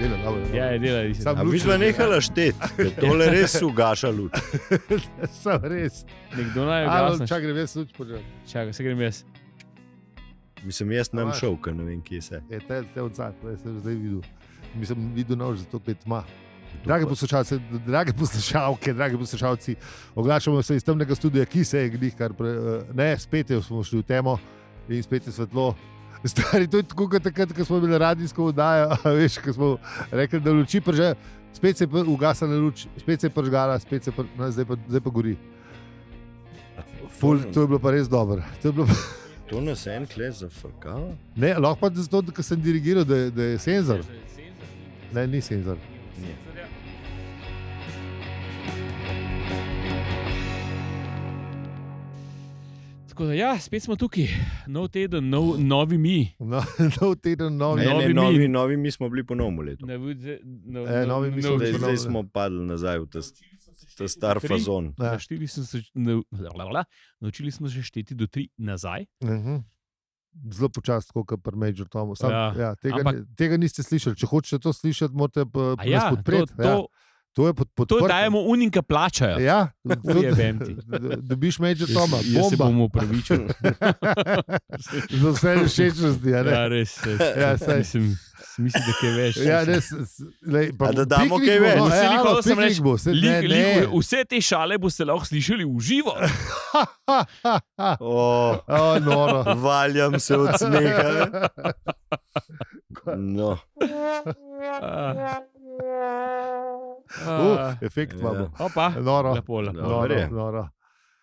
Ja, dela. A vi smo nehala štet, tole res ugaša luč. Sam res. Nekdo naj ugasne. Čakaj, grem jaz luč početi. Čakaj, se grem jaz. Mislim, jaz nam šel, ker ne vem, kje se. Te odzad, sem zdaj videl. Mislim, videl nož, zato pet ma. Drage poslušalke, dragi poslušalci, oglašamo se iz temnega studia, ki se je glihkar, spet smo šli v temo in spet je svetlo. Stari, to je tako, kot takrat, ko smo bili radijsko oddajo, veš, ko smo rekli, da luči prže, spet se je ugasala luč, spet se je pržgala, zdaj pa gori. Ful, to je bilo pa res dobro. To nas en kle zafrkava? Ne, lahko pa zato, da sem dirigiral, da je senzor. Ne, ni senzor. Ne. Tako da, ja, spet smo tukaj. Nov teden, novi mi. Nov teden, novi mi smo bili po novem letu. Novi mi smo bili po novem. Zdaj smo padli nazaj v ta star fazon. Naučili smo se šteti do 3 nazaj. Zelo počasno, kot pri Major Tomu. Ampak tega niste slišali. Če hočete to slišati, morate nas podpreti. To je podprto. To dajemo unim, ki plačajo. Ja, dobiš Major Toma. Jaz se bom upravičil. Za vse všečnosti. Ja, res. Mislim, da kaj veš. Ja, res. Da damo kaj več. Vse te šale boste lahko slišali v živo. Noro. Valjam se od smeha. No. Efekt imamo. Opa, noro. Lepo.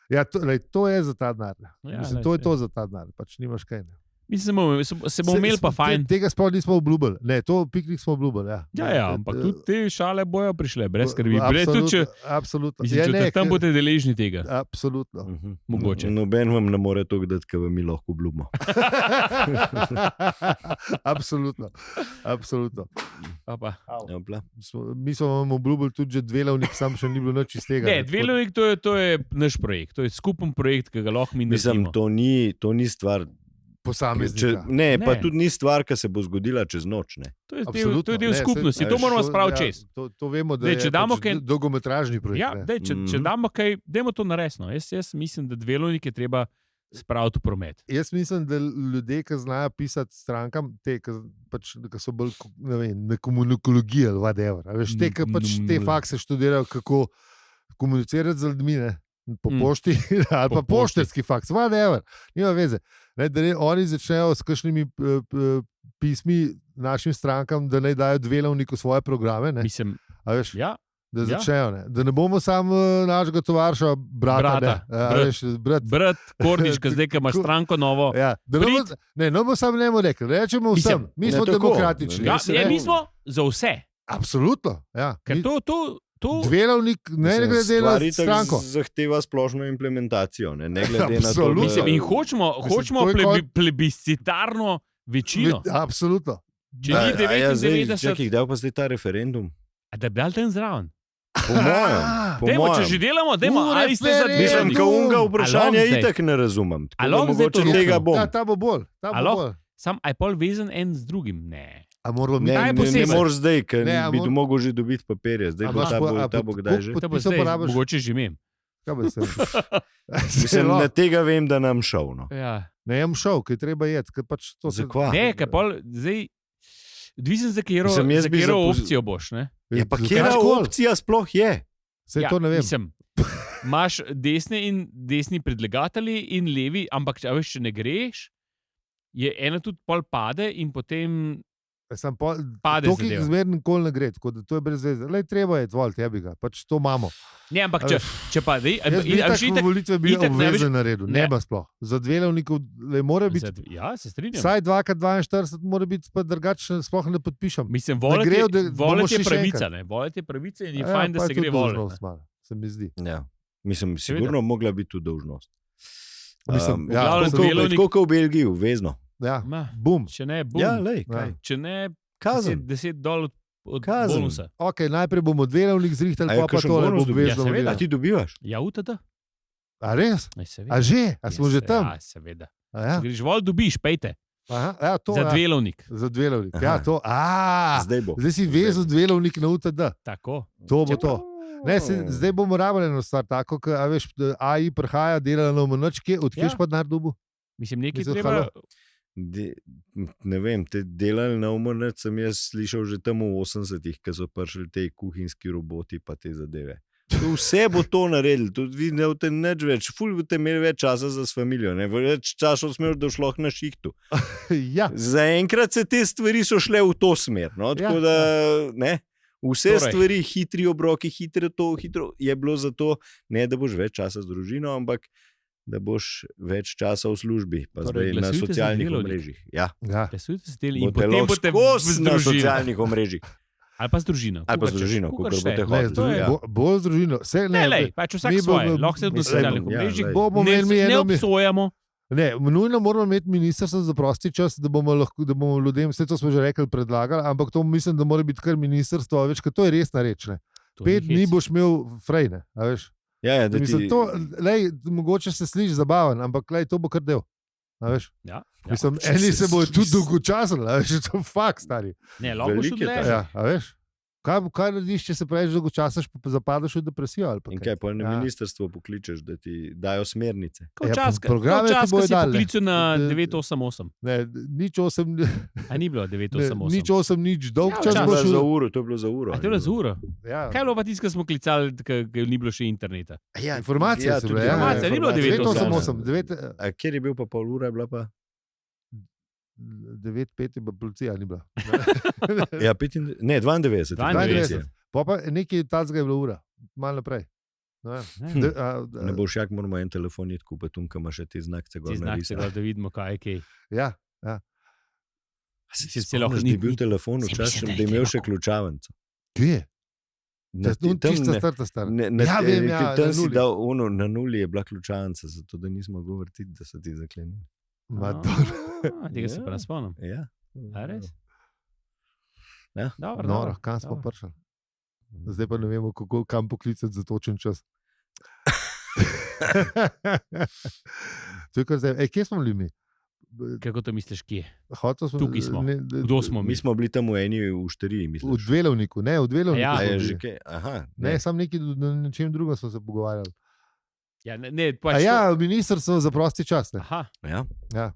Ja, to je za ta denar. Mislim, to je to za ta denar. Pač nimaš kaj. Mislim, se bomo imeli pa fajn. Tega sploh nismo obljubili. Ne, to piknik smo obljubili. Ja, ampak tudi te šale bojo prišle, brez skrbi. Absolutno. Mislim, če tam boste deležni tega. Absolutno. Mogoče. Noben vam ne more to gledati, kaj vam mi lahko obljubimo. Absolutno. Mi smo vam obljubili tudi že dvelovnik, sam še ni bilo nič iz tega. Ne, dvelovnik to je naš projekt. To je skupen projekt, ki ga lahko mi naredimo. Mislim, to ni stvar pa tudi ni stvar, ki se bo zgodila čez noč. Ne? To je del skupnosti, to moramo spraviti čez. To vemo, da je dolgometražni projekt. Ja, če damo kaj, dajmo to naresno. Jaz mislim, da dvelovnike treba spraviti v promet. Jaz mislim, da ljudje, ki znajo pisati strankam, ki so bolj na komunikologiji ali whatever, te, ki te fakse študirajo, kako komunicirati z ljudmi, po pošti ali pa pošterski faks, whatever, nima veze. Da oni začnejo s kakšnimi pismi našim strankam, da naj dajo dvelovnik v svoje programe. Mislim, da začnejo. Da ne bomo samo našega tovarša, brata. Brat Kornič, ki zdaj imaš stranko novo. Ne bomo samo njemu rekli. Rečemo vsem, mi smo demokratični. Mi smo za vse. Absolutno. Ker dvelovnik ne glede na stranko. Zahteva splošno implementacijo. Ne glede na to. In hočemo plebiscitarno večino. Absolutno. Če ni 99... Čakaj, kdaj pa zdaj ta referendum? A da bi dal ten zraven? Po mojem. Če že delamo, ali ste za dvelovnik. Mislim, ka unga vprašanja itak ne razumem. Mogoče tega bom. Ta bo bolj. Sam je pol vezen en z drugim? Ne. Ne moraš zdaj, ker bi mogel že dobiti papirje. Zdaj ta bo kdaj že. Mogoče že imem. Mislim, na tega vem, da nam šel. Ne, jem šel, ker treba jeti. Zakva? Ne, ker pol zdaj odvisen za katero opcijo boš. Pa katera opcija sploh je? Sej to ne vem. Mislim, imaš desni predlagatelji in levi, ampak če ne greš, je ena tudi pol pade in potem pade zadeva. To zmerno nikoli ne gre, tako da to je brez veze. Lej, treba je, tebi ga, pač to imamo. Ne, ampak če pa... Jaz bi tako volitve bili obvezen na redu, ne pa sploh. Za dvelovnikov mora biti... Ja, se strinjam. Vsaj 2x42 mora biti, pa drugače sploh ne podpišem. Mislim, voliti je pravica, ne? Voliti je pravica in je fajn, da se gre voliti. Se mi zdi. Ja, mislim, sigurno mogla biti tudi dolžnost. Koliko v Belgiji, vezno. Ja, bum. Če ne, bum. Ja, lej, če ne, $10 od kazen. bonusa. Ok, najprej bomo dvelovnik zrihtali, pa tole bo obvezno. A ti dobivaš? Ja, UTD. A res? A že? A smo že tam? Ja, seveda. Če greš vol, dobiš, pejte. Aha, to, za dvelovnik. Za dvelovnik. Ja, to. Zdaj si vezal dvelovnik na UTD. Tako. To bo to. Ne, zdaj bomo rabili eno stvar, tako da AI prihaja, dela na umrčke, odkješ pa denar dobu? Mislim, nekaj treba... Ne vem, te delali na umrč, sem jaz slišal že tam v 80-ih, ko so prišli te kuhinjski roboti pa te zadeve. Vse bo to naredili, tudi vi ne boste nič več, ful boste imeli več časa za familijo, ne? Več časa smo imeli, da šlo na šihtu. Ja. Zaenkrat se te stvari so šle v to smer, no? Tako da, ne? Vse stvari, hitri obroki, hitro, je bilo zato, ne da boš več časa z družino, ampak da boš več časa v službi, pa zdaj na socialnih omrežjih. Ja. Glasujte se deli in potem boste na socialnih omrežjih. Ali pa z družino. Ali pa z družino, kakor boste hoteli. Bolj z družino. Pač vsak svoje, lahko se na socialnih omrežjih. Ne obsojamo. Ne, nujno moramo imeti ministrstvo za prosti čas, da bomo ljudem, vse to smo že rekli, predlagali, ampak to mislim, da mora biti kar ministrstvo, veš, ker to je resna reč. 5 dni boš imel frejne, a veš. Ja, mislim, to, mogoče se sliši zabaven, ampak to bo kar del. A veš? Ja. Mislim, eni se bojo tudi dolgočasili, a veš, to je fakt, stari. Ne, lahko še odleže. Ja, a veš? Kaj narediš, če se preveč dolgočasiš, pa zapadaš v depresijo? In kaj, pa na ministrstvo pokličeš, da ti dajo smernice? Programe ti bojo dali. Pokliču na 988. Ne, nič 8... A ni bilo 988? Nič 8, nič dolg čas. To je bilo za uro, to je bilo za uro. A to je bilo za uro? Ja. Kaj je bilo pa tisto, ko smo klicali, ker ni bilo še interneta? Ja, informacije so bile. Informacije, ni bilo 988. A kjer je bil pa pol ura, je bila pa? 9-5 je pa policija, ni bila. Ja, 92. Pa nekaj tacga je bila ura, malo naprej. Ne boš jak, moramo en telefon iti kupiti, kam ima še te znakce gor narisati. Da vidimo, kaj je kaj. Ja. Si ti spomniš, da je bil telefon včasih, da je imel še ključavnico? Kje? Tista starta. Ja, vem, ja, na nuli je bila ključavnica, zato da nismo govorili, da so ti zaklenili. Tega se pa ne spomnim. Ja. A res? Ja. Dobro, kam smo prišli? Zdaj pa ne vemo, kam poklicati za točen čas. Kje smo bili mi? Kako to misliš, kje? Tukaj smo. Kdo smo mi? Mi smo bili tam v eni ušteriji, misliš? V dvelovniku, ne, v dvelovniku. Ja, že kaj? Aha. Ne, sam neki na čem drugem smo se pogovarjali. Ja, ministrstvo za prosti čas. Ja.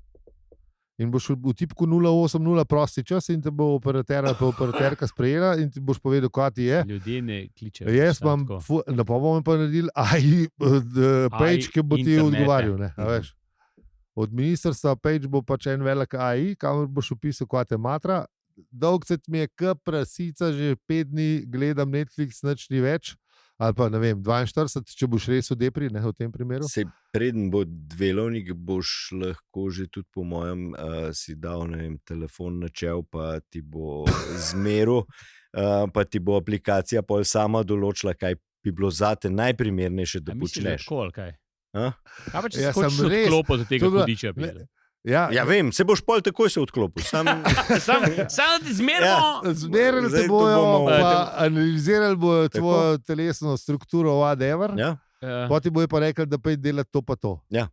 In boš v tipku 080 prosti čas in te bo operaterka sprejela in ti boš povedal, kaj ti je. Ljudje ne kličejo. Jaz imam, pa bomo pa naredili page, ki bo ti odgovarjal. Veš. Od ministrstva page bo pač en velik AI, kamor boš opisal, kaj te matra. Dolgcet mi je prasica, že 5 dni gledam Netflix, nič ni več. Ali pa, ne vem, 42, če boš res v depri, ne v tem primeru. Preden bo dvelovnik, boš lahko že tudi po mojem si dal, ne vem, telefon na čel, pa ti bo zmeril, pa ti bo aplikacija pol sama določila, kaj bi bilo zate najprimernejše, da počneš. Kaj pa če se hočeš odklopiti od tega hudiča? Ja, vem, se boš pol takoj se odklopil. Sam ti zmerno. Zmerili te bojo, pa analizirali bojo tvojo telesno strukturo, whatever. Ja. Poti bojo pa rekli, da pej delati to pa to. Ja.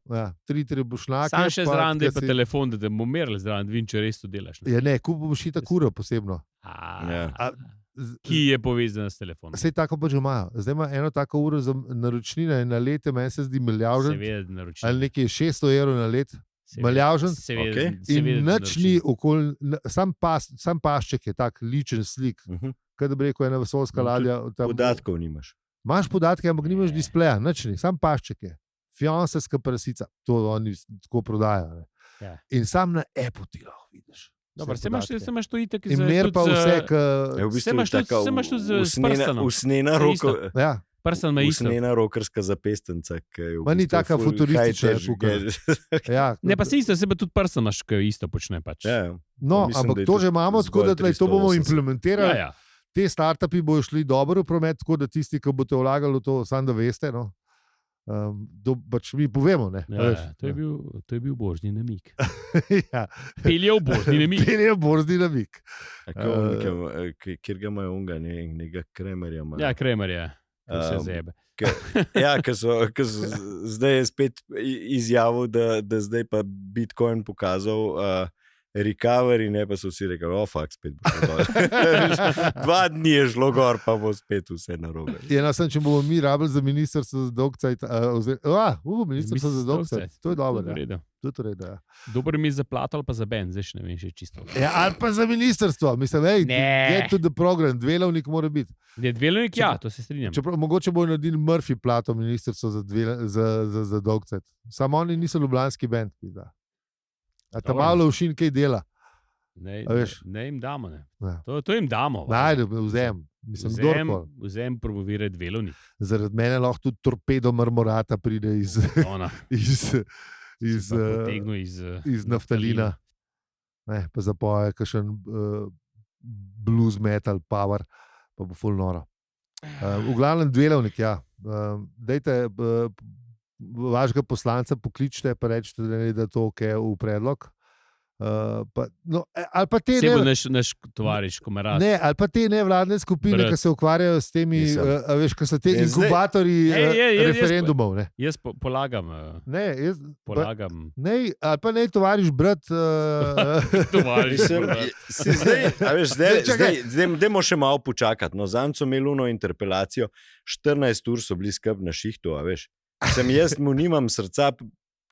3 bušnake. Sam še zraven, da je pa telefon, da te bomo merili zraven, vin, če res to delaš. Ja, ne, kup boš i tako uro posebno. Ki je povezana s telefonom. Sej tako pa že imajo. Zdaj ima eno tako uro za naročnine in na lete meni se zdi milijavžen. Ali nekaj 600 € na let. Maljavžen, in nič ni okoli, sam pašček je tak ličen slik, kaj da bi rekel ena vesoljska ladja. Podatkov nimaš. Imaš podatke, ampak nimaš displeja, nič ni, sam pašček je. Fianceska prasica, to oni tako prodajajo. Ja. In sam na Apple ti lahko vidiš. Dobar, se imaš to itak in mer pa vse, se imaš to z prstanom. Usnjena roko. Ja. Usnjena rokerska zapestenca. Ni taka futuristična. Ne, pa si isto, se pa tudi prstan imaš, ki isto počne pač. No, ampak to že imamo, tako da to bomo implementirali. Te startupi bojo šli dobro v promet, tako da tisti, ki boste vlagali v to, sam da veste, no. Pač mi povemo, ne. To je bil božni namik. Peljev božni namik. Peljev božni namik. Kjer ga imajo unga, nekega Kremerja. Ja, Kremerja. Vse zebe. Ja, ker so zdaj je spet izjavil, da zdaj pa Bitcoin pokazal recovery, ne pa so vsi rekli, fakt, spet bo šlo dol. 2 dni je šlo gor, pa bo spet vse narobe. Če bomo mi rabili za ministrstvo za dolgcajt, ministrstvo za dolgcajt, to je dobro. Ja. Dober mi je za plato ali pa za band, zdaj še ne vem, še čisto. Ja, ali pa za ministrstvo, mislim, get to the program, dvelovnik mora biti. Dvelovnik, to se strinjam. Mogoče bojo naredili Murphy plato ministrstvo za dolgcajt. Samo oni niso ljubljanski band. A ta malo všin kaj dela? Ne jim damo. Ne. Ja. To jim damo. Najde, vzem. Vzem promovirati dvelovnik. Zaradi mene lahko tudi torpedo marmorata pride iz naftalina. Ne, pa zapoje kakšen blues metal power, pa bo full noro. V glavnem dvelovnik, ja. Dajte vašega poslanca pokličite, pa rečete, da je to ok v predlog. Ali pa te Vse bo naš tovariš, komerad. Ne, ali pa te nevladne skupine, ki se ukvarjajo s temi, veš, ki so te inkubatorji referendumov. Ne. Jaz polagam. Ali pa ne tovariš brat. Tovariš zdaj dajmo še malo počakati. No, zanj so imeli uno interpelacijo, 14 ur so bili skupaj na šihtu, a veš. Jaz mu nimam srca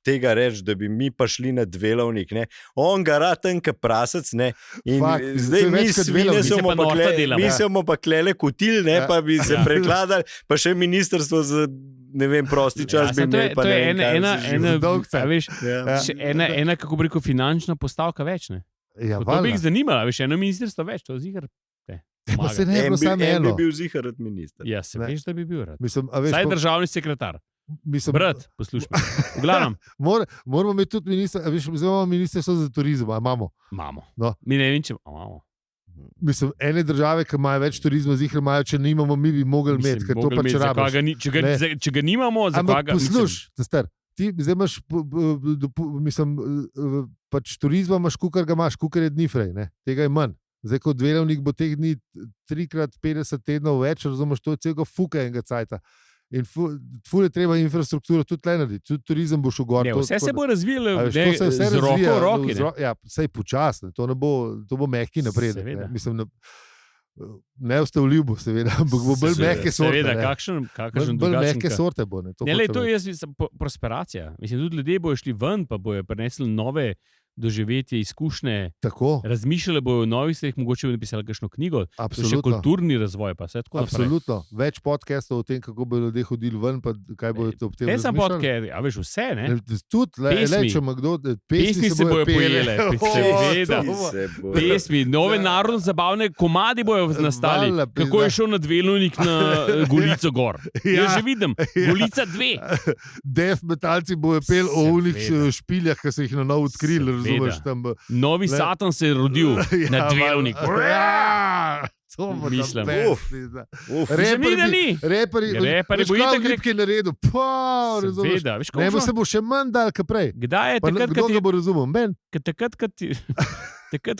tega reči, da bi mi pa šli na dvelovnik. Ne? On ga rad tenka prasec. Ne? In zdaj mi svine smo pa klele kutil, ne? Pa bi se prekladali, pa še ministrstvo za prosti čas bi imeli. To je ena, kako bi rekel, finančna postavka več. Ne? Ja, to bi jih zanimalo, veš, eno ministrstvo več, to je ziher. Pa se ne bo samo eno. Bi bil ziher rad minister. Ja, se veš, da bi bil rad. Saj državni sekretar. Brat, poslušaj. V glavnem. Moramo imeti tudi ministrstvo za turizem, a imamo? Imamo. No. Mi ne vem, če imamo. Mislim, ene države, ki imajo več turizma, ziher imajo, če nimamo, mi bi mogli imeti, ker to pač rabiš. Če ga nimamo, za koga? Ampak poslušaj, ti zdaj imaš, pač turizma imaš, kukar ga imaš, kukar je dni frej, ne? Tega je manj. Zdaj, kot dvelovnik bo teh dni 3x50 tednov več, razumeš, to je celega fuka enega cajta. In ful je treba infrastrukturo tudi tle narediti, tudi turizem bo šel gor. Vse se bo razvijalo z roko v roki. Ja, sej počasno, to bo mehki napredek. Mislim, neustavljiv bo, seveda, ampak bo bolj mehke sorte. Seveda, kakšen bolj mehke sorte bo. To je prosperacija. Mislim, tudi ljudje bojo šli ven, pa bojo prinesli nove doživetje, izkušnje. Tako. Razmišljali bojo o novih stvareh, mogoče bi napisali kakšno knjigo. Absolutno. Še kulturni razvoj, pa vse tako. Absolutno. Več podcastov o tem, kako bodo ljudje hodili ven, pa kaj bojo ob tem razmišljali. Ne samo podcast, a veš vse, ne? Tudi, če ima kdo, pesmi se bojo pojele. Seveda. Pesmi, nove narodno zabavne komadi bojo nastali. Kako je šel na dvelovnik na Golico gor. Jaz že vidim, Golica 2. Death metalci bojo pel o unih špiljah, ki so jih na novo odkrili. Novi Satan se je rodil na dvelovniku. To bo mislim. Reperi bo itak ripke naredil. Ne bo se bo še manj dal, kaj prej. Kdaj je takrat, kdo ga bo razumel? Ben? Takrat,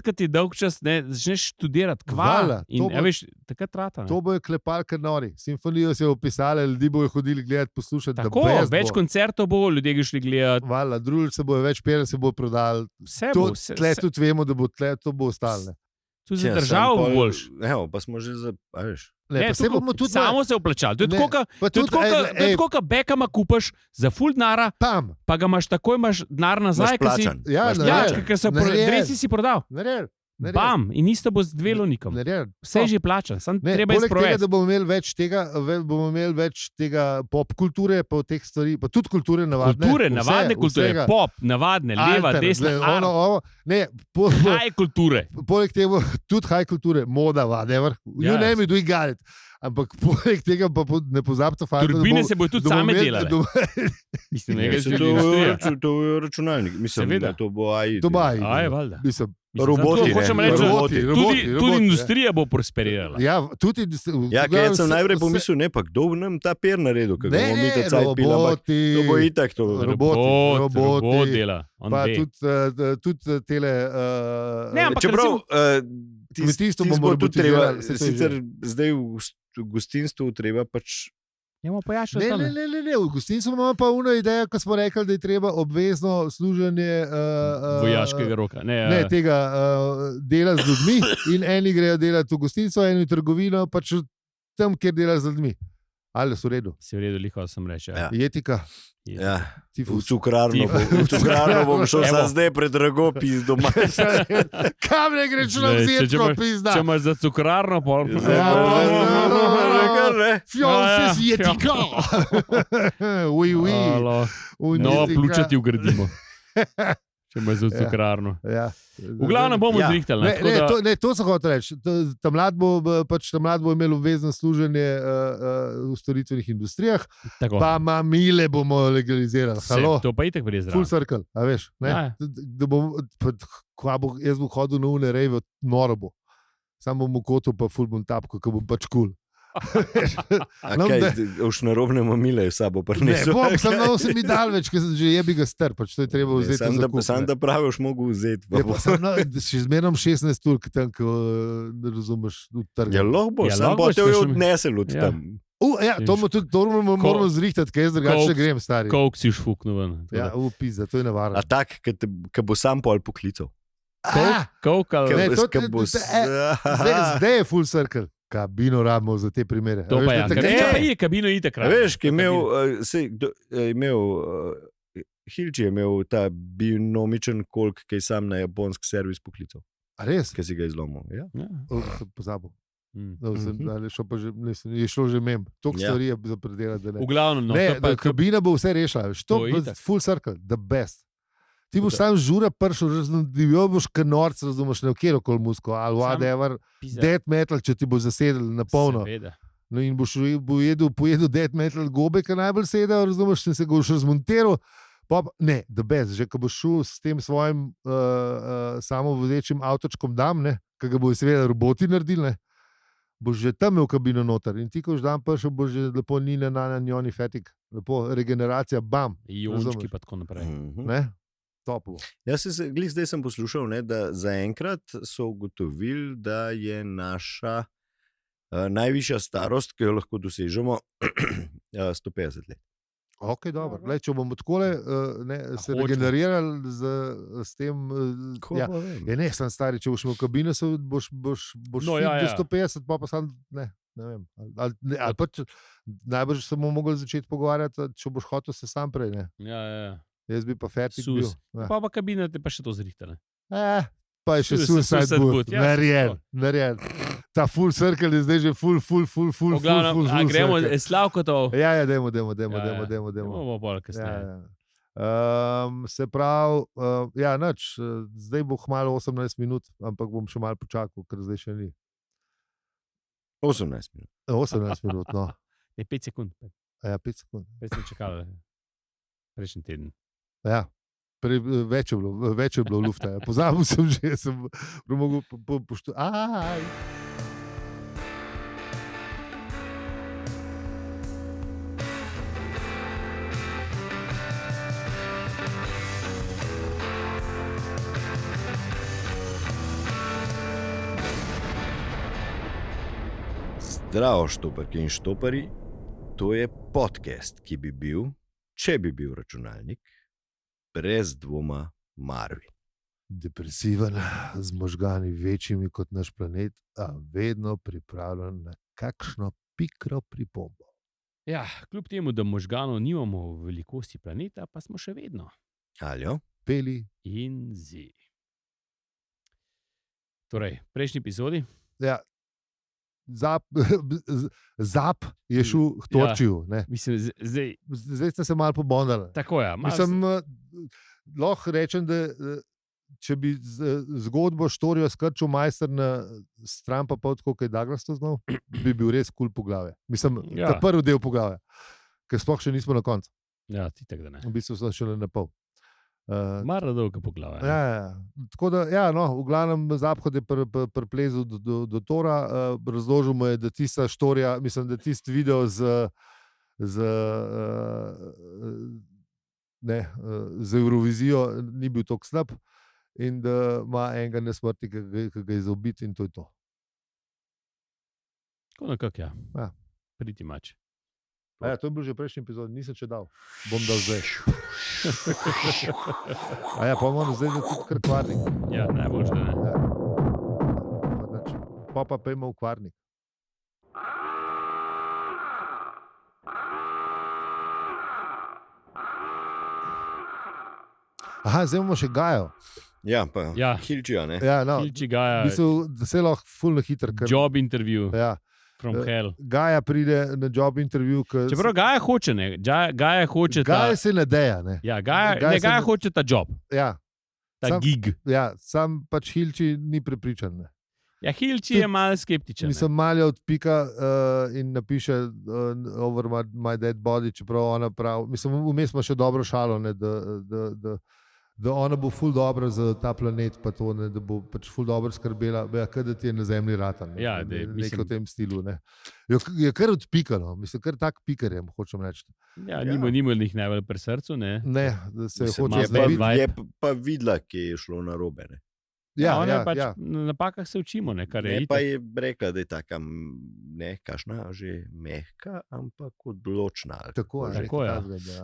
kad ti dolg čas začneš študirati, kvala. Takrat trata. To bojo klepalke nori. Simfonijo se je opisali, ljudi bojo hodili gledati, poslušati. Tako, več koncertov bo, ljudje ga šli gledati. Vala, drugi se bojo več pele, se bojo prodali. Tle tudi vemo, da bo tle, to bo ostalo. Tu za državo boljš. Evo, pa smo že za, veš. Samo se vplačali. To je tako, kot Bekama kupaš za full denara, pa ga imaš takoj, imaš denar nazaj. Ker so dresi si prodal. Bam, in isto bo z dvelovnikom. Vse je že plačan, samo treba je sprovesti. Poleg tega, da bomo imeli več tega pop kulture, pa teh stvari, pa tudi kulture navadne. Navadne kulture, pop, navadne, leva, desna, high kulture. Poleg tega tudi high kulture, moda, whatever. You name it, we got it. Ampak poleg tega pa ne pozabite fajn. Turbine se bojo tudi same delale. Mislim, to je računalnik. Mislim, da to bo AI. To bo AI. AI, valjda. Roboti. Tudi industrija bo prosperirala. Ja, tudi industrija. Ja, sem najprej pomislil, ne pa kdo nam ta per naredil, kako bomo mi ta cajt pila. To bo itak to. Robot dela. Pa tudi tele... Čeprav kmetijstvo bomo tudi treba, sicer zdaj v gostinstvu treba pač Ne, v gostinstvu imamo pa uno idejo, ko smo rekli, da je treba obvezno služenje vojaškega roka. Tega dela z ljudmi in eni grejo delati v gostinstvo, eni v trgovino, pač tam, kjer delaš z ljudmi. Ali so v redu? Si v redu, liho sem reče. Ja. Jetika. Ja. V cukrarno bom šel zdaj predrago pis doma. Kam ne greš na vzetko pizda? Če imaš za cukrarno, pol. Fion si jetika. Nova pljuča ti ugradimo. Če imaš za cukrarno. V glavnem bomo zrihtali. To sem hotel reči. Ta mlad bo imel obvezno služenje v storitvenih industrijah, pa mamile bomo legalizirali. To pa itak brez zdrav. Full circle, a veš. Jaz bom hodil na une rejve, noro bo. Sam bom v kotu, pa full bom tapko, ko bom pač cool. Už na robne mamile je sabo prinesel. Ne, sem mi dal več, ker že je bi ga star, pač to je treba vzeti za kup. Sam da pravi, už mogo vzeti. Še zmerom 16 ur, tam, ko ne razumeš v trgu. Ja, lahko, sam bo te odnesel od tam. To moramo zrihtati, kaj jaz drugače grem, stari. Koliko si šfuknil ven. Ja, pizda, to je nevarno. A tak, ko bo sam pol poklical. Zdaj je full circle. Kabino rabimo za te primere. To pa je, kabino itak rabimo. Veš, ki je imel, Hilči je imel ta binomičen kolk, ki je sam na japonski servis poklical. A res? Ki si ga izlomil. Ja. Sem pozabil. Je šlo že mem. Toliko stvari je za predelati. V glavnem. Kabina bo vse rešila. Full circle, the best. Ti boš tam žura pršel, divjo boš kanorc, razumeš, ne v kjerokoli musko, ali whatever, death metal, če ti bo zasedel na polno. No in boš pojedel death metal gobe, ki najbolj sedajo, razumeš, in se ga boš razmontiral. Ne, the best, že ko boš šel s tem svojim samovozečim avtočkom dam, ki ga bojo seveda roboti naredili, boš že tam imel kabino noter. In ti, ko boš dan pršel, boš že lepo nina na njoni fetik, lepo regeneracija, bam. Jončki pa tako naprej. Ne? Zdaj sem poslušal, da zaenkrat so ugotovili, da je naša najvišja starost, ki jo lahko dosežemo, 150 let. Ok, dobro. Glej, če bomo takole se regenerirali s tem, ne, sem stari, če boš imel kabino, boš do 150, pa sam ne vem. Ali pa najbolj se bomo mogli začeti pogovarjati, če boš hotel se sam prej, ne. Ja. Jaz bi pa fertik bil. Pa kabina te pa še to zrihtane. Pa je še suicide boot. Narejen. Ta full circle je zdaj že full. A gremo Slavko to? Ja, dajmo. Bomo bolj kasneje. Se pravi, nič, zdaj bo hmalo 18 minut, ampak bom še malo počakal, ker zdaj še ni. 18 minut. 18 minut, no. Je 5 sekund. Ja, 5 sekund. Prej sem čakal prejšnji teden. Ja, več je bilo lufta. Pozabil sem že, sem mogel poštovati. Zdravo, štoparki in štopari. To je podcast, ki bi bil, če bi bil računalnik, brez dvoma Marvin. Depresiven, z možgani večjimi kot naš planet, a vedno pripravljen na kakšno pikro pripombo. Ja, kljub temu, da možganov nimamo v velikosti planeta, pa smo še vedno. Aljo? Peli in zi. Torej, prejšnji epizodi? Ja. Zap je šel k Torčiju. Zdaj ste se malo pobondali. Tako je. Lahko rečem, da če bi zgodbo Štorijo skrčil majster na stran, pa tako, kot je Douglas to znal, bi bil res kul poglavje. Ta prvi del poglavja, ker sploh še nismo na koncu. Ja, ti tak, da ne. V bistvu so šele na pol. Mara dolga poglavja. Tako da, v glavnem Zaphod je priplezel do Tora, razložil mu je, da tista Štorija, mislim, da tisti video z Eurovizijo ni bil tako slab in da ima enega nesmrti, ki ga je zaubiti, in to je to. Tako nekako, ja. Pretty much. To je bil že prejšnji epizod, nisem še dal. Bom dal zdaj. Pa moram zdaj tudi kar kvarnik. Ja, najboljše, ne. Pa pejmo v kvarnik. Zdaj imamo še Gajo. Ja, pa Hilčija, ne? Hilči Gaja. Mislim, da se lahko fulno hitro. Job interview. Ja. From hell. Gaja pride na job interview. Čeprav Gaja hoče, ne? Gaja hoče Gaja se nadeja, ne? Ja, Gaja hoče ta job. Ja. Ta gig. Ja, sam pač Hilči ni prepričan, ne? Ja, Hilči je malo skeptičen. Mislim, malo odpika in napiše over my dead body, čeprav ona prav. Mislim, vmes smo še dobro šalo, ne, da ona bo ful dobro za ta planet, pa to, ne, da bo pač ful dobro skrbela, kada ti je na zemlji ratan. Ne, ja, nekaj v tem stilu. Ne. Je kar odpikano, mislim, kar tak pikarjem, hočem reči. Ja, nimo njih najbolj pri srcu, ne? Ne, da se hoče zdraviti. Je pa videla, kje je šlo narobe, ne. Ja, na napakah se učimo, ne, kar je. Ne, pa je rekla, da je taka, ne, kašna, že mehka, ampak odločna. Tako je.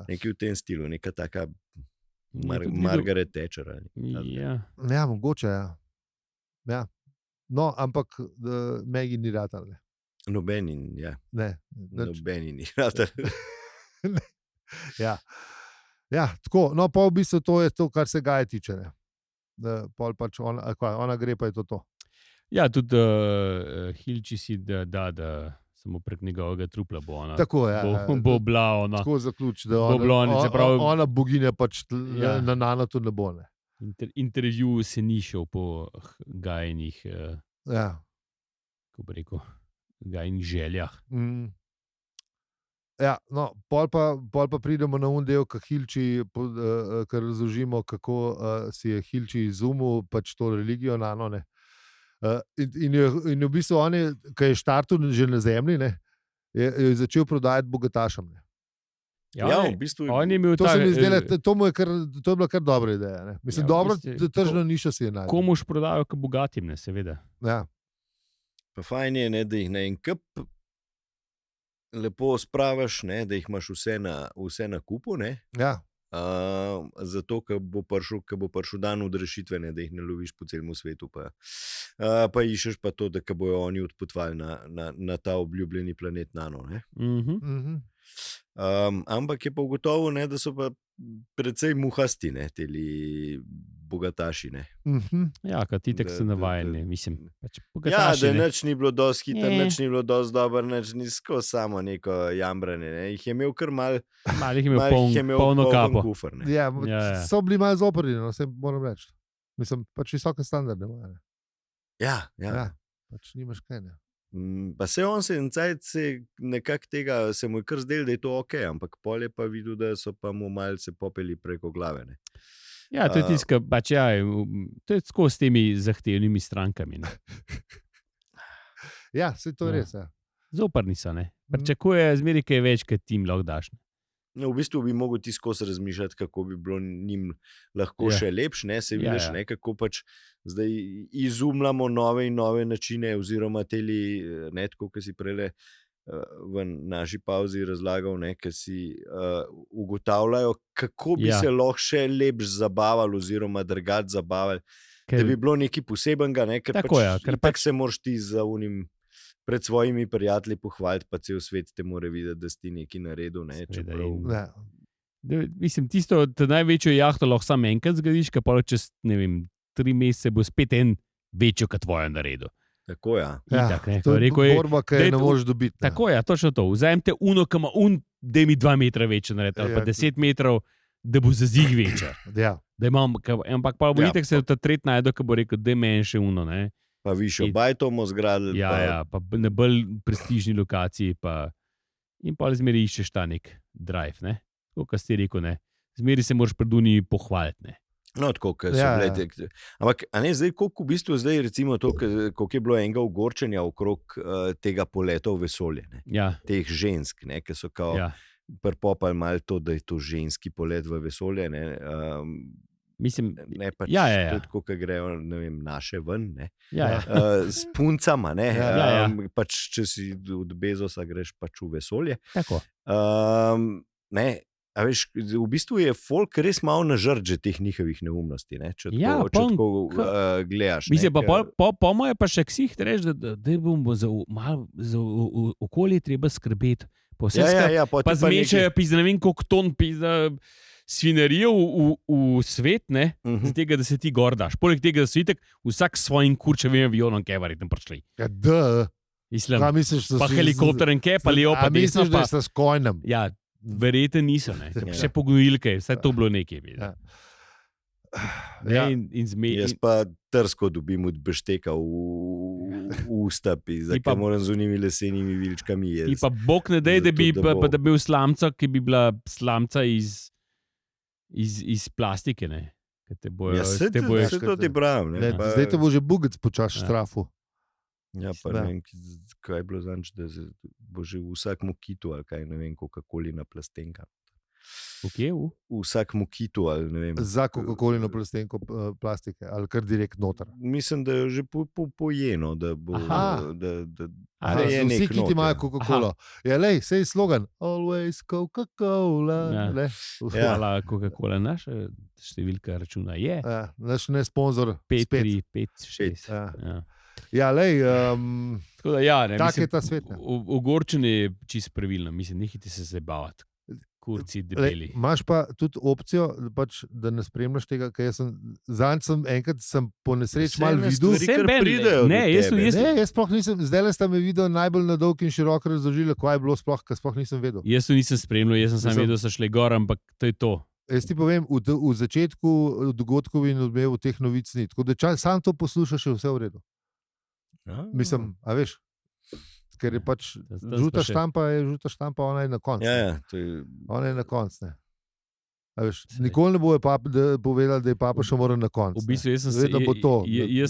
Nekaj v tem stilu, neka taka Margaret Thatcher. Ja, mogoče, ja. No, ampak Maggie ni ratal, ne. Nobeni, ja. Ne. Nobeni ni ratal. Ja, tako, no, pa v bistvu to je to, kar se Gaje tiče, ne. Pač ona gre, pa je to. Ja, tudi Hilči si da samo prek njegovega trupla bo ona. Tako je. Bo bila ona. Tako zaključ, da ona boginja pač na Nanotu ne bo. Ne. Intervju se ni šel po Gajinih kako bi rekel, Gajinih željah. Ja, no, pol pa pridemo na un del, kar razložimo, kako si je Hilči izumil pač to religijo Nano, ne. In v bistvu on je, ko je štartil že na zemlji, ne, je začel prodajati bogatašem. Ne. Ja, v bistvu on je imel to je bila kar dobra ideja. Ne. Mislim, dobro, tržno nišo si je najdel. Komuž prodajo k bogatim, ne, seveda. Ja. Pa fajn je, ne, da jih na en kup lepo spravaš, ne, da jih imaš vse na kupu, ne. Ja. Zato, ko bo prišel dan od rešitve, ne, da jih ne loviš po celem svetu, pa iščeš pa to, da bojo oni odpotovali na ta obljubljeni planet Nano, ne. Ampak je pa ugotovil, ne, da so pa precej muhasti, ne, teli bogataši, ne. Ja, kad ti tek se navajeni, mislim. Ja, da nič ni bilo dosti hiter, nič ni bilo dosti dober, nič ni samo neko jambranje, ne. Jih je imel kar malo jih je imel polno kapo. Kufr, ne. Ja, so bili malo zoprni, no, se moram reči. Mislim, pač visoke standarde. Ja. Pač nimaš kaj, ne. Pa se on se nekako tega, se mu je kar zdel, da je to ok, ampak pol je pa videl, da so pa mu malce popeli preko glave, ne. Ja, to je tiska, pač to je tako s temi zahtevnimi strankami, ne. Ja, se to res, ja. Zoprni so, ne. Pričakuje zmeri kaj več, kot ti jim lahko daš, ne. No, v bistvu bi mogel ti skozi razmišljati, kako bi bilo njim lahko še lepš, ne, se vidiš, ne, kako pač zdaj izumljamo nove in nove načine, oziroma teli, ne, tako, ki si prele v naši pauzi razlagal, ne, ki si ugotavljajo, kako bi se lahko še lepš zabavali, oziroma drugače zabavali, da bi bilo nekaj posebenega, ne, ker pač se moraš ti za unim pred svojimi prijatelji pohvaliti, pa cel svet te more videti, da si ti nekaj naredil, ne, čeprav. Mislim, tisto, da največjo jahto lahko samo enkrat zgodiš, ka pa čez, ne vem, 3 mesece bo spet en večjo kot tvojo naredil. Tako, ja. Itak, to je borba, ki ne možeš dobiti. Tako, ja, točno to. Vzajemte uno, ki ima da mi 2 metra večjo narediti, ali pa 10 metrov, da bo za zig večja. Ja. Ampak pa bo itak se ta tret najdo, ki bo rekel, da meni še uno, ne. Pa višjo bajtomo zgradili. Ja, pa na bolj prestižni lokaciji, in pa zmeri iščeš ta nek drive, ne. Tako, kot si rekel, ne. Zmeri se moraš pred uniji pohvaliti, ne. No, tako, ker so bile. Ampak, a ne, zdaj, koliko v bistvu zdaj, recimo to, koliko je bilo enega ogorčenja okrog tega poleta v vesolje, ne. Ja. Teh žensk, ne, ki so kao pripopali malo to, da je to ženski polet v vesolje, ne. Mislim, ne pač tudi, ko grejo naše ven, s puncama. Pač, če si od Bezosa greš pač v vesolje. Tako. A veš, v bistvu je folk res malo nažrd že teh njihovih neumnosti, če tako gledaš. Mislim, po moje pa še ksih reči, da bomo za okolje treba skrbeti. Pa zmečajo pizda, ne vem koliko ton pizda svinerijo v svet, z tega, da se ti gordaš. Poleg tega, da so itek vsak svojim kurčevim avionom kevari tam prišli. Ja, da. Pa helikopterem kepali, pa misliš, da so s kojnem. Ja, verjete niso, še pogojilke, vse to bilo nekaj. Jaz pa trsko dobim od bešteka v usta, zdaj moram z unimi lesenimi vilčkami jesti. Ti pa bog ne dej, da bi bil slamca, ki bi bila slamca iz plastike, Se to ti pravim. Zdaj te bo že bugec počas štrafu. Ja, pa ne vem, kaj je bilo zanč, da bo že v vsakem kitu ali kaj, ne vem, Coca-Colina plastenka. V vsakem kitu ali ne vem. Za Coca-Colino plastenko plastike ali kar direkt noter. Mislim, da je že pojeno, da bo... Vsi kiti imajo Coca-Colo. Ja, lej, sej slogan. Always Coca-Cola. Hvala, Coca-Cola naša številka računa je. Naš ne sponzor. 5-3-5-6. Ja, lej, tak je ta svet. Ogorčen je čisto pravilno, mislim, nehajte se zabavati. Kurci debeli. Imaš pa tudi opcijo, da ne spremljaš tega, ker enkrat sem po nesreči malo videl. Jaz sploh nisem, zdaj sta me videl najbolj na dolg in široko razložila, kaj je bilo sploh, ker sploh nisem vedel. Jaz to nisem spremljal, jaz sem vedel, da so šli gor, ampak to je to. Jaz ti povem, v začetku dogodkov in odmev teh novic ni, tako da sam to poslušaš, je vse v redu. Mislim, a veš, ker je pač žuta štampa, ona je na koncu. Ona je na koncu, ne. A veš, nikoli ne bojo povedali, da je papa še moral na koncu. V bistvu, jaz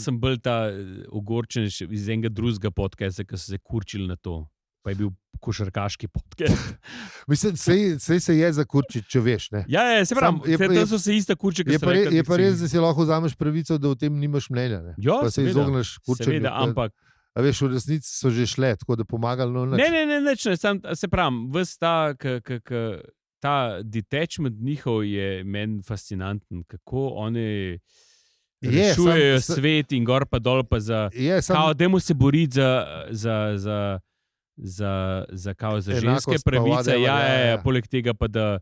sem bolj ta ogorčen iz enega drugega podcasta, ki so se kurčili na to. Pa je bil košarkaški podcast. Mislim, sej se je za kurčiti, če veš, ne. Ja, se pravi, tam so se iste kurče, ki so rekli. Je pa res, da si lahko vzameš pravico, da o tem nimaš mnenja, ne. Ja, pa se izogneš kurčenju. Seveda, ampak a veš, v resnici so že šle, tako da pomagali. Ne, se pravi, ta detachment njihov je meni fascinanten, kako oni rešujejo svet in gor pa dol pa za, dajmo se boriti za ženske pravice, poleg tega pa da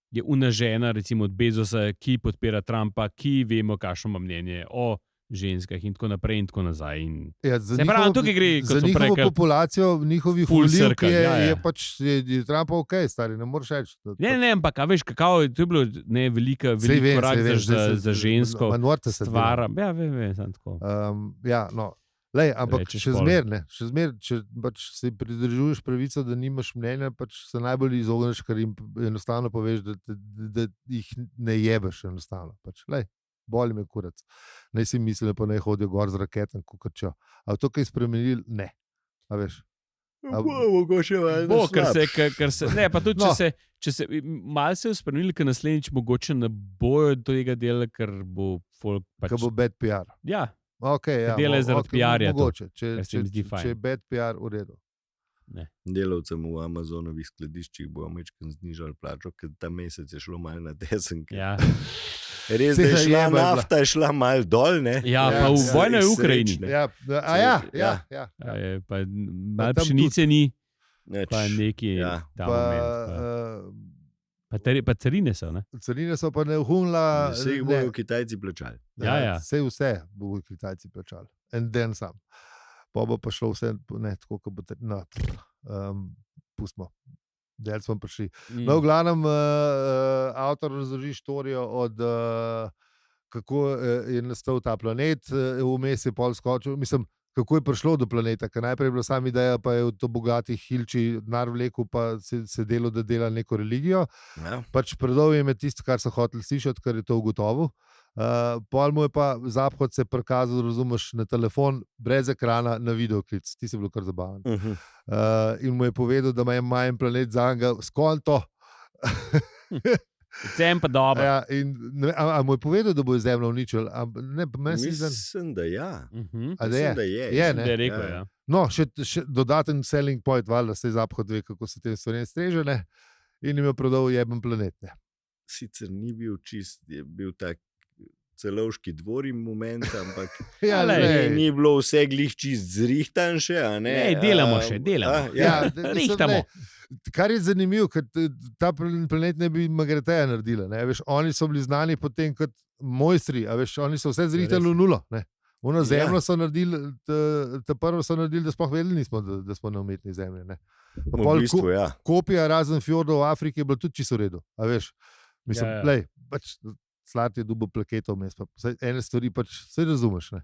je una žena, recimo od Bezosa, ki podpira Trumpa, ki vemo, kakšno ima mnenje o ženskah in tako naprej in tako nazaj. Za njihovo populacijo, njihovih volivk je pač Trumpa ok, stari, ne moreš reči. Ne, ampak, a veš, to je bilo velik korak za žensko stvar. Ja, vem, sem tako. Ja, no. Lej, ampak še zmer, če pač se pridržuješ pravico, da nimaš mnenja, pač se najbolj izogneš, ker jim enostavno poveš, da jih ne jebeš enostavno. Pač, lej, boli me kurac. Naj si misli, pa naj hodijo gor z raketem, kukačo. A to kaj spremenili? Ne. A veš? Mogoče ne, pa tudi, če se malo se je spremenili, ker naslednjič mogoče ne bojo tega dela, ker bo folk pač... Ker bo bad PR. Ja. Okay, dela je zaradi PR-ja. Mogoče, če je bad PR, v redu. Delavcem v Amazonovih skladiščih bo mečkam znižali plačo, ker ta mesec je šlo malo na desenke. Ja. Res, da je šla nafta, je šla malo dol, ne? Ja, pa v vojni v Ukrajini. Ja. Pa malo pšenice ni, pa neki ta moment. Pa carine so, ne? Carine so pa ne uhunila. Vse jih bojo Kitajci plačali. Ja. Vse bojo Kitajci plačali. En den sam. Pa bo pa šlo vse, ne, tako, ko bo pustimo. Del smo prišli. No, v glavnem, avtor razloži štorijo od kako je nastal ta planet, vmes je pol skočil, mislim, kako je prišlo do planeta, ker najprej je bila sama ideja, pa je v to bogatih hilči denar vlekel, pa se delo, da dela neko religijo. Ja. Pač predal jim je tisto, kar so hoteli slišati, kar je to ugotovil. Pol mu je pa zaphod se prikazal, razumeš, na telefon, brez ekrana, na videoklic. Ti si bil kar zabaven. In mu je povedal, da ima en planet za njega skonto. Sem pa dobro. Ja, a mu je povedal, da bo zemljo uničil? Mislim, da ja. Da je rekel, ja. No, še dodaten selling point, valjda se je Zapad ve, kako se te stvari strežene in jim je prodal jeben planet. Ne. Sicer ni bil čist, je bil tak celovški dvori moment, ampak ni bilo vse glih čist zrihtan še, a ne? Delamo. Rihtamo. Kar je zanimivo, ker ta planet ne bi Magreteja naredila. Veš, oni so bili znani potem kot mojstri, a veš, oni so vse zrihtali v nulo. Ne? Ono zemljo so naredili, ta prvo so naredili, da sploh vedeli nismo, da smo na umetni zemlji. Ne? V bistvu, ja. Kopija razen fjordov v Afriki je bila tudi čisto v redu. A veš, mislim, lej, pač Slati je dubo plaketov, ene stvari pač vse razumeš, ne?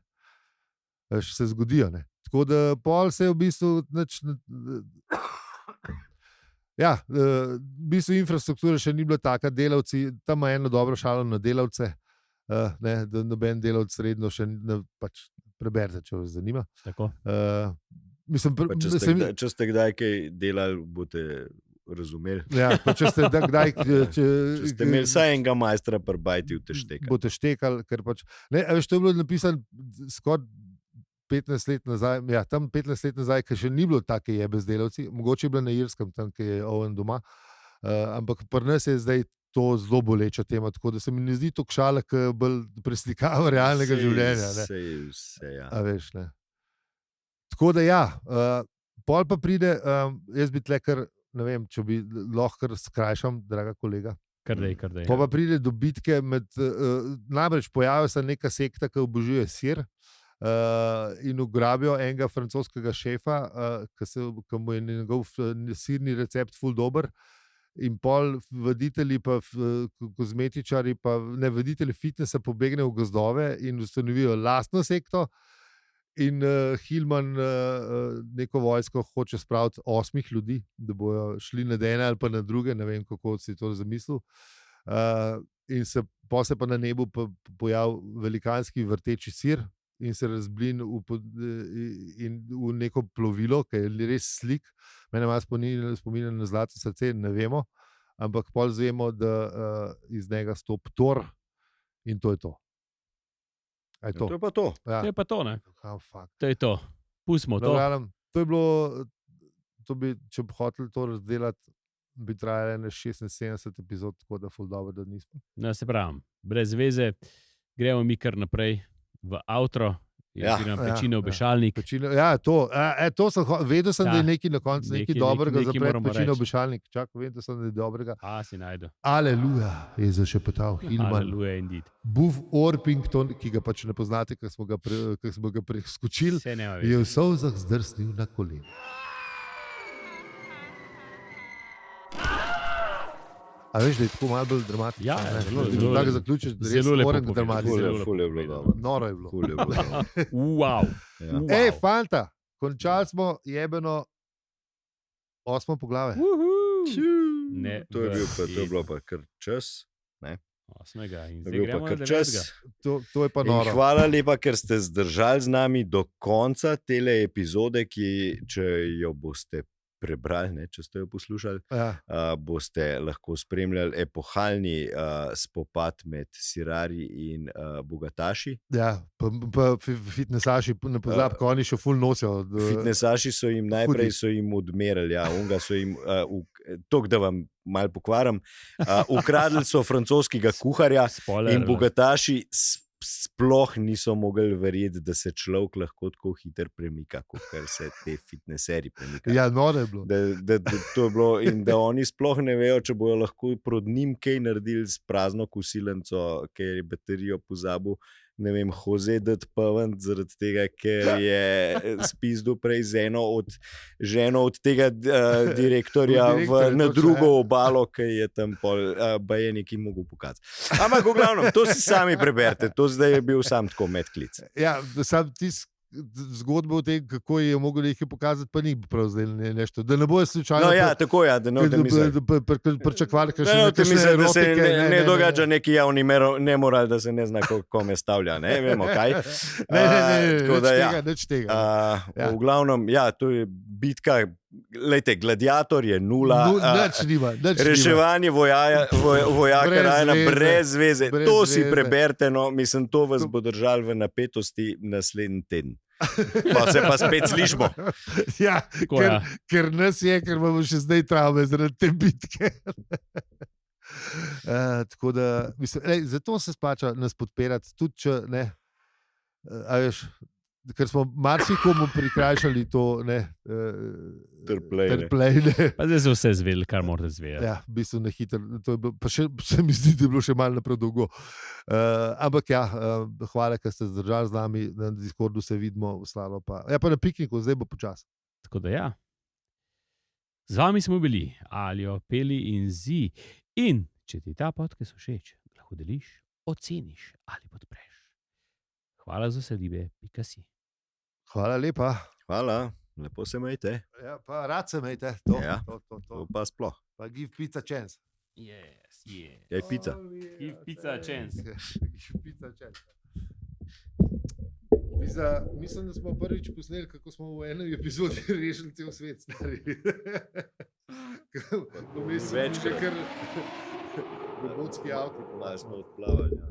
Veš, se zgodijo. Ne? Tako da pol se je v bistvu v bistvu infrastruktura še ni bila taka, delavci, tam ima eno dobro šalo na delavce, ne, da noben delavc srednjo še pač preberze, če vas zanima. Tako. Če ste kdaj kaj delali, boste razumeli. Ja, če ste kdaj če ste imeli vsaj enega majstra prbajti v te štekali. Boste štekali, ker pač ne, veš, to je bilo napisano skoraj 15 let nazaj, ja, tam 15 let nazaj, ker še ni bilo take jebe z delavci, mogoče je bilo na Irskem, tam, ki je Owen doma, ampak pri nas je zdaj to zelo boleča tema, tako da se mi ne zdi to šala, ki bolj preslikava realnega življenja. Vse, ja. A veš, ne. Tako da ja, pol pa pride, jaz bi tle kar, ne vem, če bi lahko skrajšam, draga kolega. Kardej. Pa pride do bitke med, namreč pojavijo se neka sekta, ki obožuje sir, in ugrabijo enega francoskega šefa, ki mu je njegov sirni recept ful dober, in pol voditelji pa kozmetičari, pa ne voditelji fitnesa pobegnejo v gozdove in ustanovijo lastno sekto. In Hillman neko vojsko hoče spraviti 8 ljudi, da bojo šli na ene ali pa na druge, ne vem, kako si to zamislil. In se pa na nebu pojavi velikanski vrteči sir in se razblin v neko plovilo, ki je res slik. Mene malo spominja na Zlato srce, ne vemo, ampak pol zvemo, da iz njega stopi Thor in to je to. To je pa to. Ja. To je pa to, ne? To je to. Pustimo to. To je bilo, če bi hoteli to razdelati, bi trajalo 76 epizod, tako da ful dobro, da nismo. No, se pravim, brez veze, gremo mi kar naprej v outro. Pečine obešalnik. To sem vedel, da je nekaj na koncu, nekaj dobrega za pečine obešalnik. Čakaj, vedel sem, da je dobrega. Si najdu. Aleluja, je zašepetal Hillman. Aleluja, indeed. Buff Orpington, ki ga pač ne poznate, ker smo ga preskočili, je v solzah zdrsnil na koleno. A veš, da je tako malo bolj dramatično? Ja, zelo. Da ga zaključiš, da res moram ga dramatizirati. Ful je bilo dobro. Noro je bilo. Wow. Ej, fanta, končali smo jebeno 8. poglavje. To je bilo pa kar čas. 8. in zdaj gremo na 9. To je pa noro. Hvala lepa, ker ste zdržali z nami do konca tele epizode, ki, če jo boste prebrali, če ste jo poslušali, boste lahko spremljali epohalni spopad med sirarji in bogataši. Ja, pa fitnesaši, ne pozab, ko oni še ful nosijo. Fitnesaši so jim najprej odmerili, onga so jim, tok da vam malo pokvaram, ukradli so francoskega kuharja. Spoiler, in bogataši sploh niso mogli verjeti, da se človek lahko tako hiter premika, kot se te fitneseri premikajo. Ja, noro je bilo. To je bilo. In da oni sploh ne vejo, če bojo lahko proti njim kaj naredili s prazno kosilnico, ker je baterijo pozabil, ne vem, Jose dati pavant, zaradi tega, ker je spisal prej ženo od tega direktorja na drugo obalo, ki je tam baje nekaj mogel pokazati. Ampak v glavnem, to si sami preberite, to zdaj je bil sam tako medklic. Ja, sam zgodbo o tem, kako je mogel nekaj pokazati, pa ni prav zdaj nešto. Da ne bojo slučajno... No ja, tako ja, da ne pričakovali, da se ne događa neki javni nemoral, da se ne zna, kome stavlja, ne vemo kaj. Neč tega. V glavnem, ja, to je bitka Lejte, gladiator je nula. Nič reševanje vojaka Rajana brez zveze. To si preberite, no, mislim, to vas bo držalo v napetosti naslednji teden. Pa se pa spet slišimo. Ja, ker nas je, ker imamo še zdaj travme zaradi te bitke. Tako da, mislim, zato se splača nas podpirati, tudi če ne, veš, ker smo marsikomu prikrajšali to trpljenje. Pa zdaj so vse zvedeli, kar morate zvedeti. Ja, v bistvu na hitro. Pa še, se mi zdi, da je bilo še malo naprej dolgo. Ampak ja, hvala, ker ste zdržali z nami, na Discordu se vidimo, slalo pa. Ja, pa na pikniku, zdaj bo počas. Tako da ja. Z vami smo bili Aljo, Peli in Zi. In če ti ta podcast všeč, lahko deliš, oceniš ali podpreš. Hvala za sledbe, .si. Hvala lepa. Hvala, lepo se majte. Ja, pa rad se majte. To pa sploh. Pa give pizza chance. Yes. Kaj pizza? Give pizza chance. Give pizza chance. Mislim, da smo prvič posneli, kako smo v enem epizodi rešili cel svet, stari. Več, kar robotski avto. Smo odplavali.